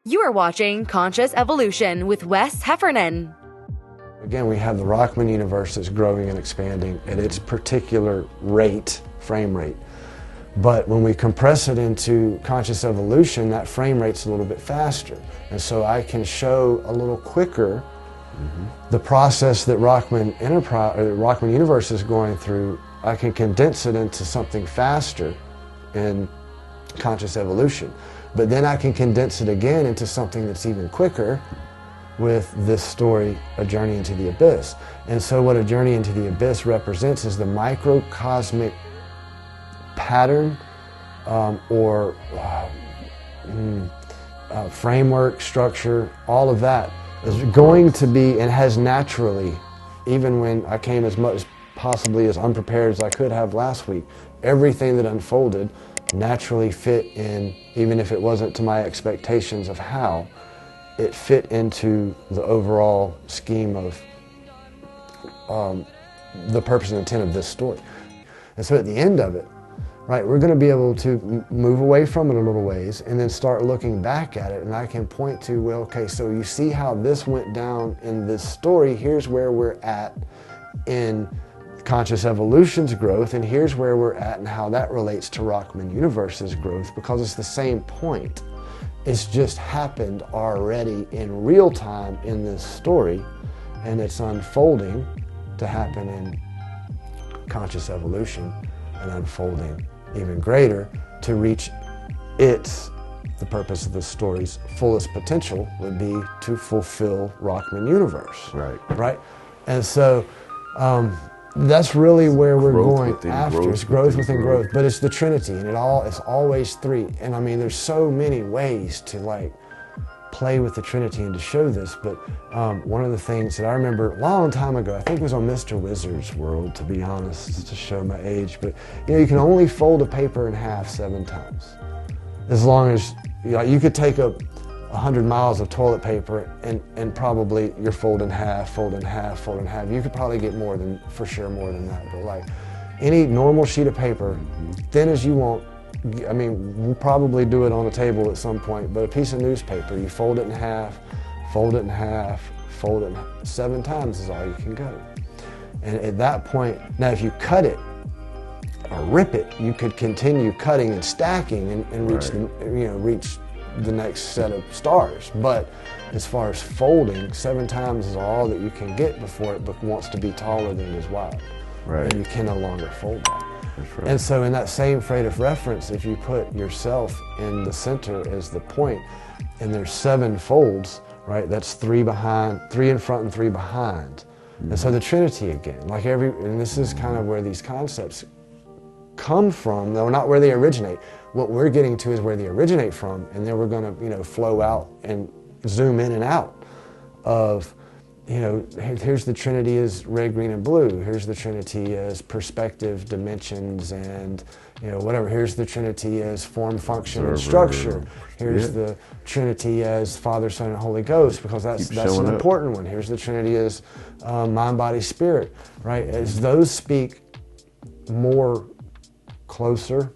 You are watching Conscious Evolution with Wes Heffernan. Again, we have the Rockman universe that's growing and expanding at its particular rate, frame rate. But when we compress it into conscious evolution, that frame rate's a little bit faster. And so I can show a little quicker the process that Rockman universe is going through. I can condense it into something faster in conscious evolution. But then I can condense it again into something that's even quicker with this story, A Journey into the Abyss. And so what A Journey into the Abyss represents is the microcosmic pattern framework, structure, all of that is going to be and has naturally, even when I came as much possibly as unprepared as I could have last week, everything that unfolded naturally fit in, even if it wasn't to my expectations of how, it fit into the overall scheme of the purpose and intent of this story. And so at the end of it, right, we're going to be able to move away from it a little ways and then start looking back at it, and I can point to, well, okay, so you see how this went down in this story, here's where we're at in conscious evolution's growth, and here's where we're at and how that relates to Rockman universe's growth, because it's the same point. It's just happened already in real time in this story, and it's unfolding to happen in conscious evolution and unfolding even greater to reach the purpose of the story's fullest potential would be to fulfill Rockman universe. Right? And so that's really where we're going after. It's growth within growth, but it's the Trinity, and it's always three. And I mean, there's so many ways to like play with the Trinity and to show this, but one of the things that I remember a long time ago, I think it was on Mr. Wizard's World, to be honest, to show my age, but you can only fold a paper in half 7 times. As long as, you could take 100 miles of toilet paper and probably you're folding half, folding half, folding half. You could probably get more than that, but like any normal sheet of paper, thin as you want, I mean, we'll probably do it on a table at some point, but a piece of newspaper, you fold it in half, fold it in half, fold it in half. 7 times is all you can go. And at that point, now if you cut it or rip it, you could continue cutting and stacking and reach reach the next set of stars. But as far as folding, 7 times is all that you can get before it wants to be taller than it is wide. Right. And you can no longer fold that. That's right. And so in that same frame of reference, if you put yourself in the center as the point, and there's 7 folds, right? That's 3 in front and 3 behind. And so the Trinity again, and this is kind of where these concepts come from, though not where they originate. What we're getting to is where they originate from, and then we're going to, flow out and zoom in and out of, here's the Trinity as red, green, and blue. Here's the Trinity as perspective, dimensions, and whatever. Here's the Trinity as form, function, and structure. Here's the Trinity as Father, Son, and Holy Ghost, because that's an important one. Here's the Trinity as mind, body, spirit. Right? As those speak more closer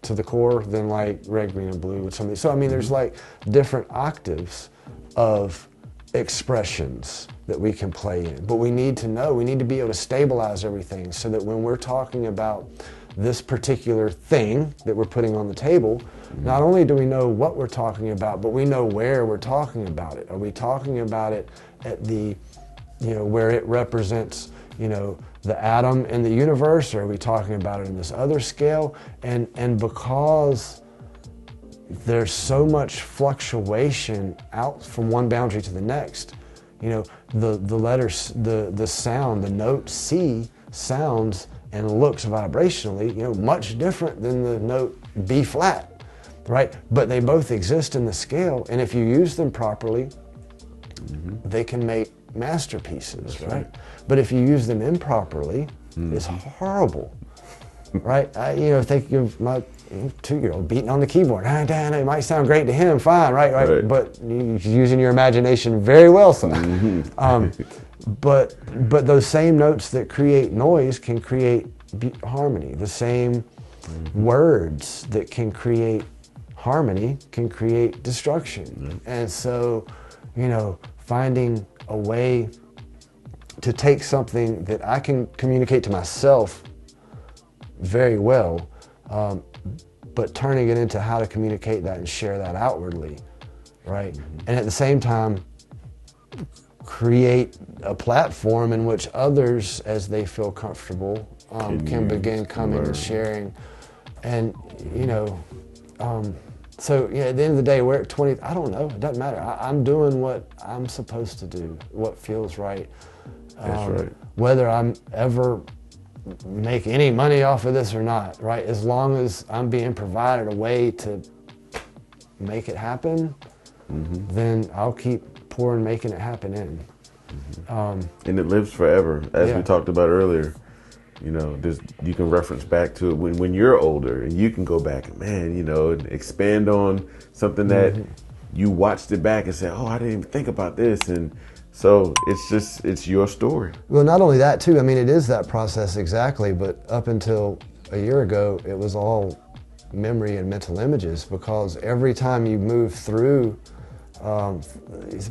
to the core than like red, green, and blue. So I mean, there's like different octaves of expressions that we can play in, but we need to be able to stabilize everything so that when we're talking about this particular thing that we're putting on the table, not only do we know what we're talking about, but we know where we're talking about it. Are we talking about it at the, where it represents, the atom in the universe, or are we talking about it in this other scale? And because there's so much fluctuation out from one boundary to the next, the letters, the sound, the note C sounds and looks vibrationally, much different than the note B flat, right? But they both exist in the scale, and if you use them properly, they can make masterpieces, right? But if you use them improperly, it's horrible, right? Think of my 2-year-old beating on the keyboard. It might sound great to him, fine, right? But you're using your imagination very well, son. But those same notes that create noise can create harmony. The same words that can create harmony can create destruction. And so, you know, finding a way to take something that I can communicate to myself very well, but turning it into how to communicate that and share that outwardly, right? And at the same time, create a platform in which others, as they feel comfortable, can begin coming and sharing. And, you know, so yeah, at the end of the day, we're at 20, I don't know, it doesn't matter. I'm doing what I'm supposed to do, what feels right. That's right. Whether I'm ever make any money off of this or not, right? As long as I'm being provided a way to make it happen, then I'll keep pouring, making it happen in. And it lives forever, as Yeah. we talked about earlier. You know, you can reference back to it when you're older, and you can go back and, man, you know, and expand on something that you watched it back and say, oh, I didn't even think about this. And so it's your story. Well, not only that too, I mean, it is that process exactly, but up until a year ago, it was all memory and mental images, because every time you move through,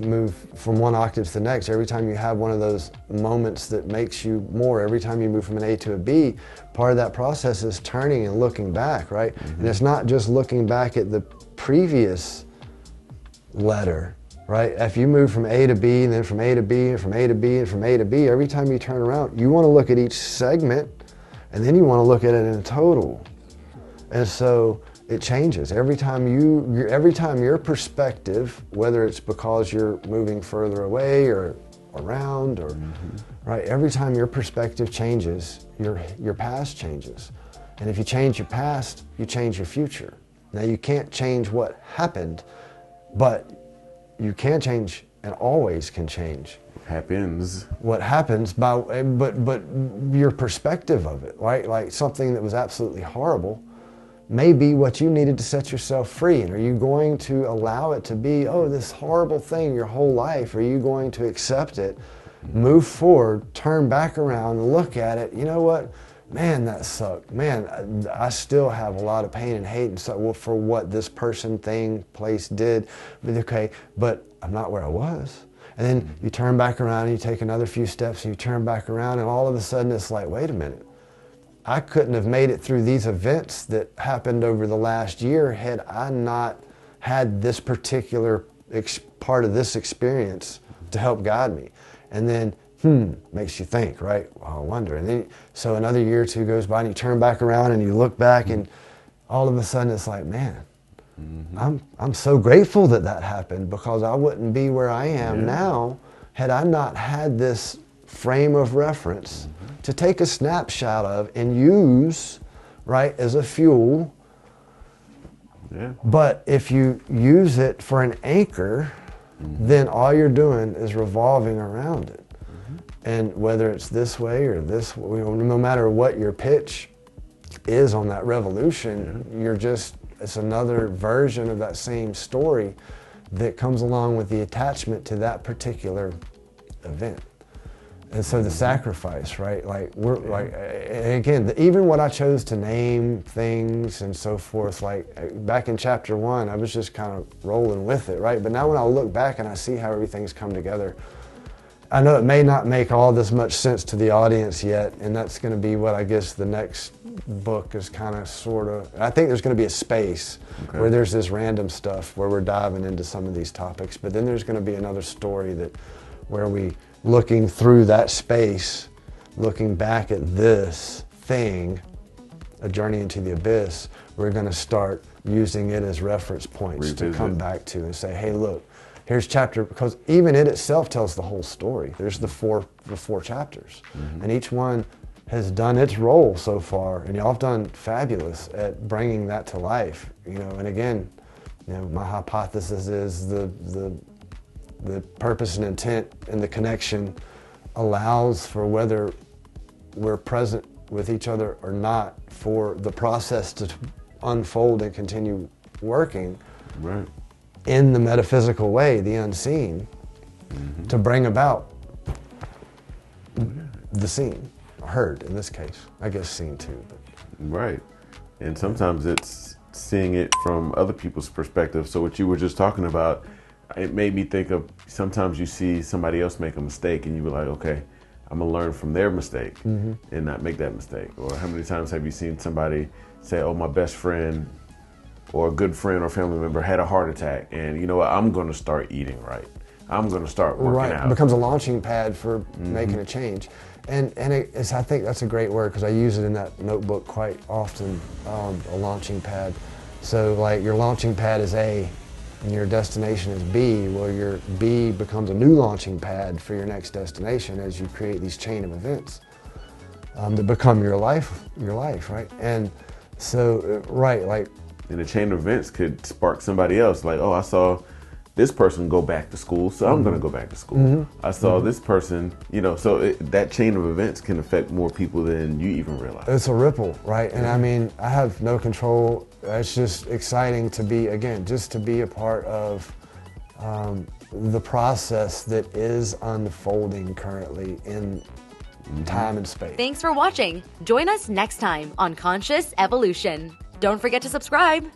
move from one octave to the next, every time you have one of those moments that makes you more, every time you move from an A to a B, part of that process is turning and looking back, right? And it's not just looking back at the previous letter, right? If you move from A to B, and then from A to B, and from A to B, and from A to B, every time you turn around, you want to look at each segment, and then you want to look at it in total. And so it changes every time your perspective, whether it's because you're moving further away or around, or right, every time your perspective changes, your past changes. And if you change your past, you change your future. Now, you can't change what happened, but you can change, and always can change, Happens. what happens but your perspective of it, right? Like something that was absolutely horrible may be what you needed to set yourself free. And are you going to allow it to be, oh, this horrible thing your whole life? Or are you going to accept it, move forward, turn back around, and look at it? You know what? Man, that sucked. Man, I still have a lot of pain and hate and stuff for what this person, thing, place did. But okay, but I'm not where I was. And then you turn back around and you take another few steps and you turn back around, and all of a sudden it's like, wait a minute. I couldn't have made it through these events that happened over the last year had I not had this particular part of this experience to help guide me. And then, makes you think, right? Well, I wonder. And then, so another year or two goes by, and you turn back around and you look back, and all of a sudden it's like, man, I'm so grateful that happened, because I wouldn't be where I am now had I not had this frame of reference to take a snapshot of and use, right, as a fuel. Yeah. But if you use it for an anchor, then all you're doing is revolving around it. And whether it's this way or this way, no matter what your pitch is on that revolution, it's another version of that same story that comes along with the attachment to that particular event. And so the sacrifice, right? Like and again, even what I chose to name things and so forth, like back in chapter 1, I was just kind of rolling with it, right? But now when I look back and I see how everything's come together, I know it may not make all this much sense to the audience yet, and that's going to be what I guess the next book is kind of sort of, I think there's going to be a space where there's this random stuff where we're diving into some of these topics, but then there's going to be another story where we, looking through that space, looking back at this thing, A Journey into the Abyss, we're going to start using it as reference points to come back to and say, hey, look, here's chapter, because even it itself tells the whole story. There's the four chapters, and each one has done its role so far, and y'all have done fabulous at bringing that to life. You know, and again, you know, my hypothesis is the purpose and intent and the connection allows for, whether we're present with each other or not, for the process to unfold and continue working in the metaphysical way, the unseen, to bring about the seen, heard in this case. I guess seen too. But. Right. And sometimes it's seeing it from other people's perspective. So what you were just talking about, it made me think of sometimes you see somebody else make a mistake and you were like, okay, I'm gonna learn from their mistake and not make that mistake. Or how many times have you seen somebody say, oh, my best friend or a good friend or family member had a heart attack, and you know what, I'm gonna start eating right. I'm gonna start working out. It becomes a launching pad for making a change. And I think that's a great word because I use it in that notebook quite often, a launching pad. So like your launching pad is A and your destination is B. Well, your B becomes a new launching pad for your next destination as you create these chain of events that become your life, right? And so, like. And the chain of events could spark somebody else. Like, oh, I saw this person go back to school, so I'm going to go back to school. I saw this person, so that chain of events can affect more people than you even realize. It's a ripple, right? And I mean, I have no control. It's just exciting to be, again, just to be a part of the process that is unfolding currently in time and space. Thanks for watching. Join us next time on Conscious Evolution. Don't forget to subscribe.